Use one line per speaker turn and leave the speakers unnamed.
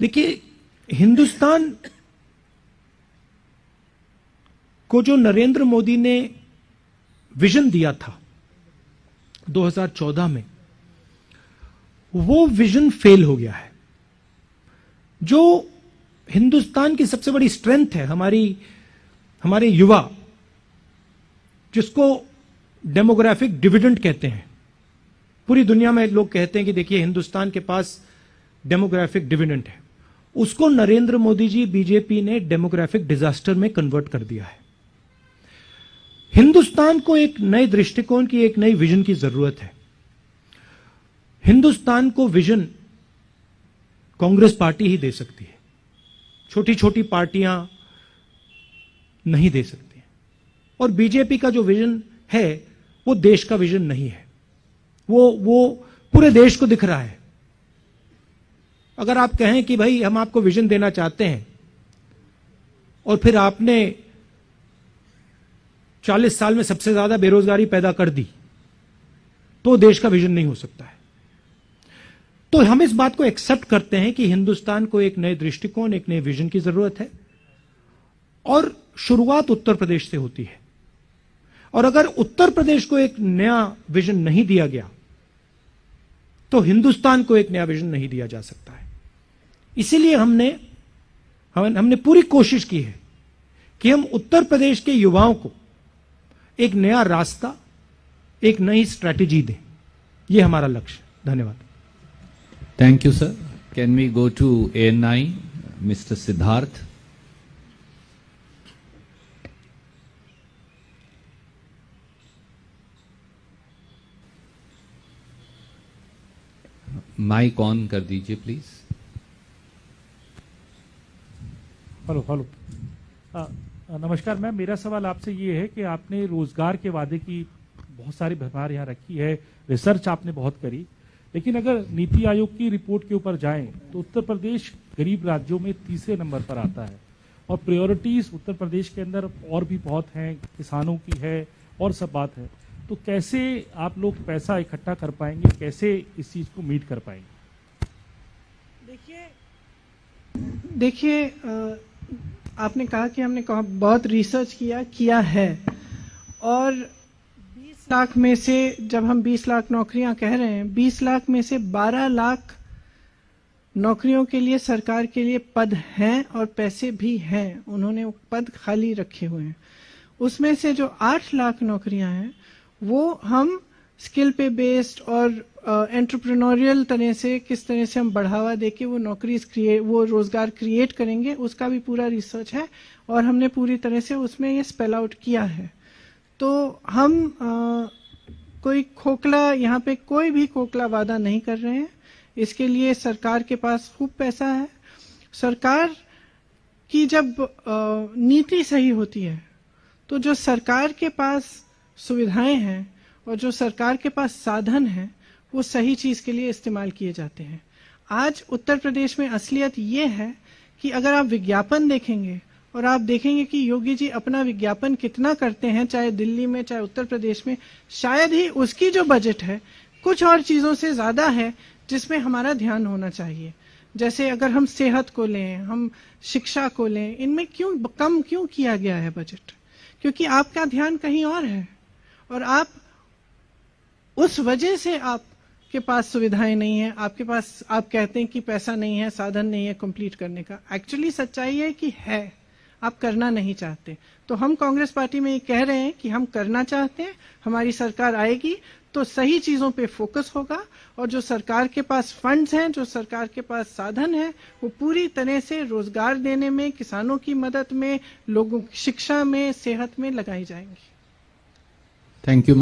देखिए, हिंदुस्तान को जो नरेंद्र मोदी ने विजन दिया था 2014 में, वो विजन फेल हो गया है। जो हिंदुस्तान की सबसे बड़ी स्ट्रेंथ है, हमारे युवा, जिसको डेमोग्राफिक डिविडेंड कहते हैं। पूरी दुनिया में लोग कहते हैं कि देखिए हिंदुस्तान के पास डेमोग्राफिक डिविडेंड है, उसको नरेंद्र मोदी जी, बीजेपी ने डेमोग्राफिक डिजास्टर में कन्वर्ट कर दिया है। हिंदुस्तान को एक नए दृष्टिकोण की, एक नई विजन की जरूरत है। हिंदुस्तान को विजन कांग्रेस पार्टी ही दे सकती है, छोटी छोटी पार्टियां नहीं दे सकती हैं। और बीजेपी का जो विजन है वो देश का विजन नहीं है, वो पूरे देश को दिख रहा है। अगर आप कहें कि भाई हम आपको विजन देना चाहते हैं और फिर आपने 40 साल में सबसे ज्यादा बेरोजगारी पैदा कर दी, तो देश का विजन नहीं हो सकता है। तो हम इस बात को एक्सेप्ट करते हैं कि हिंदुस्तान को एक नए दृष्टिकोण, एक नए विजन की जरूरत है, और शुरुआत उत्तर प्रदेश से होती है। और अगर उत्तर प्रदेश को एक नया विजन नहीं दिया गया, तो हिंदुस्तान को एक नया विजन नहीं दिया जा सकता है। इसीलिए हमने पूरी कोशिश की है कि हम उत्तर प्रदेश के युवाओं को एक नया रास्ता, एक नई स्ट्रैटेजी दें। यह हमारा लक्ष्य। धन्यवाद।
Thank you, sir. Can we go to ANI, Mr. Siddharth? Mic on कर दीजिए प्लीज।
हेलो। नमस्कार मैम, मेरा सवाल आपसे ये है कि आपने रोजगार के वादे की बहुत सारी भरमार यहाँ रखी है, रिसर्च आपने बहुत करी, लेकिन अगर नीति आयोग की रिपोर्ट के ऊपर जाएं तो उत्तर प्रदेश गरीब राज्यों में तीसरे नंबर पर आता है, और प्रायोरिटीज उत्तर प्रदेश के अंदर और भी बहुत हैं, किसानों की है और सब बात है। तो कैसे आप लोग पैसा इकट्ठा कर पाएंगे, कैसे इस चीज को मीट कर पाएंगे?
देखिए, आपने कहा कि हमने बहुत रिसर्च किया है, और 20 लाख में से, जब हम 20 लाख नौकरियां कह रहे हैं, 20 लाख में से 12 लाख नौकरियों के लिए सरकार के लिए पद हैं और पैसे भी हैं, उन्होंने वो पद खाली रखे हुए हैं। उसमें से जो 8 लाख नौकरियां हैं वो हम स्किल पे बेस्ड और एंटरप्रेन्योरियल तरह से, किस तरह से हम बढ़ावा देके वो रोजगार क्रिएट करेंगे, उसका भी पूरा रिसर्च है, और हमने पूरी तरह से उसमें ये स्पेल आउट किया है। तो हम कोई खोखला, यहाँ पे कोई भी खोखला वादा नहीं कर रहे हैं। इसके लिए सरकार के पास खूब पैसा है। सरकार की जब नीति सही होती है, तो जो सरकार के पास सुविधाएं हैं और जो सरकार के पास साधन हैं, वो सही चीज के लिए इस्तेमाल किए जाते हैं। आज उत्तर प्रदेश में असलियत ये है कि अगर आप विज्ञापन देखेंगे और आप देखेंगे कि योगी जी अपना विज्ञापन कितना करते हैं, चाहे दिल्ली में चाहे उत्तर प्रदेश में, शायद ही उसकी जो बजट है कुछ और चीजों से ज्यादा है जिसमें हमारा ध्यान होना चाहिए। जैसे अगर हम सेहत को लें, हम शिक्षा को लें, इनमें कम क्यों किया गया है बजट? क्योंकि आपका ध्यान कहीं और है, और आप उस वजह से आपके पास सुविधाएं नहीं है, आपके पास, आप कहते हैं कि पैसा नहीं है, साधन नहीं है कंप्लीट करने का। एक्चुअली सच्चाई है कि है, आप करना नहीं चाहते। तो हम कांग्रेस पार्टी में ये कह रहे हैं कि हम करना चाहते हैं, हमारी सरकार आएगी तो सही चीजों पे फोकस होगा, और जो सरकार के पास फंड्स हैं, जो सरकार के पास साधन है, वो पूरी तरह से रोजगार देने में, किसानों की मदद में, लोगों की शिक्षा में, सेहत में लगाई जाएंगी।
Thank you.